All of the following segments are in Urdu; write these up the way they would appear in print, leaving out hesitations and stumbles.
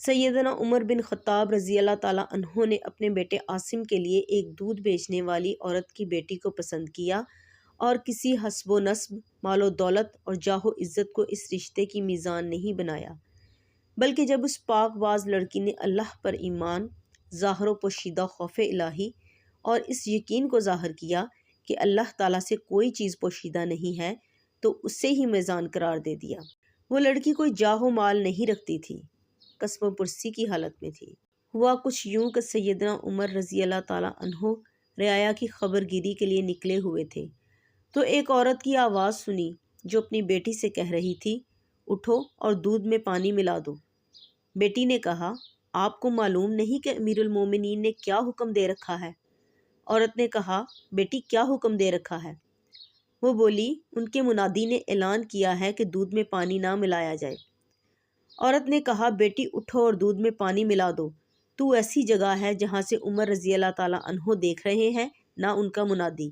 سیدنا عمر بن خطاب رضی اللہ تعالیٰ عنہ نے اپنے بیٹے عاصم کے لیے ایک دودھ بیچنے والی عورت کی بیٹی کو پسند کیا اور کسی حسب و نسب، مال و دولت اور جاہ و عزت کو اس رشتے کی میزان نہیں بنایا، بلکہ جب اس پاک باز لڑکی نے اللہ پر ایمان، ظاہر و پوشیدہ خوف الہی اور اس یقین کو ظاہر کیا کہ اللہ تعالیٰ سے کوئی چیز پوشیدہ نہیں ہے، تو اسے ہی میزان قرار دے دیا۔ وہ لڑکی کوئی جاہ و مال نہیں رکھتی تھی، قسم و پرسی کی حالت میں تھی۔ ہوا کچھ یوں کہ سیدنا عمر رضی اللہ تعالیٰ عنہ رعایا کی خبر گیری کے لیے نکلے ہوئے تھے، تو ایک عورت کی آواز سنی جو اپنی بیٹی سے کہہ رہی تھی، اٹھو اور دودھ میں پانی ملا دو۔ بیٹی نے کہا، آپ کو معلوم نہیں کہ امیر المومنین نے کیا حکم دے رکھا ہے؟ عورت نے کہا، بیٹی کیا حکم دے رکھا ہے؟ وہ بولی، ان کے منادی نے اعلان کیا ہے کہ دودھ میں پانی نہ ملایا جائے۔ عورت نے کہا، بیٹی اٹھو اور دودھ میں پانی ملا دو، تو ایسی جگہ ہے جہاں سے عمر رضی اللہ تعالیٰ عنہ دیکھ رہے ہیں، نہ ان کا منادی۔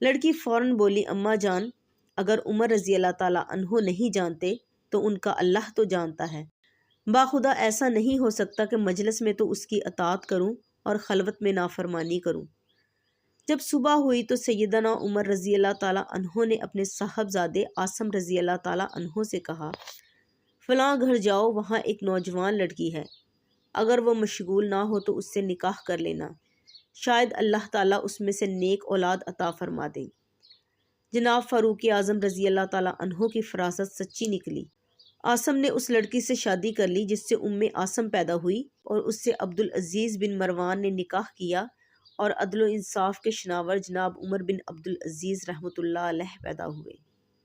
لڑکی فوراً بولی، اماں جان، اگر عمر رضی اللہ تعالیٰ عنہ نہیں جانتے تو ان کا اللہ تو جانتا ہے۔ باخدا ایسا نہیں ہو سکتا کہ مجلس میں تو اس کی اطاعت کروں اور خلوت میں نافرمانی کروں۔ جب صبح ہوئی تو سیدنا عمر رضی اللہ تعالیٰ عنہ نے اپنے صاحبزادے عاصم رضی اللہ تعالیٰ عنہ سے کہا، فلاں گھر جاؤ، وہاں ایک نوجوان لڑکی ہے، اگر وہ مشغول نہ ہو تو اس سے نکاح کر لینا، شاید اللہ تعالیٰ اس میں سے نیک اولاد عطا فرما دے۔ جناب فاروق اعظم رضی اللہ تعالیٰ عنہ کی فراست سچی نکلی۔ عاصم نے اس لڑکی سے شادی کر لی جس سے عاصم پیدا ہوئی، اور اس سے عبدالعزیز بن مروان نے نکاح کیا، اور عدل و انصاف کے شناور جناب عمر بن عبدالعزیز رحمۃ اللہ علیہ پیدا ہوئے۔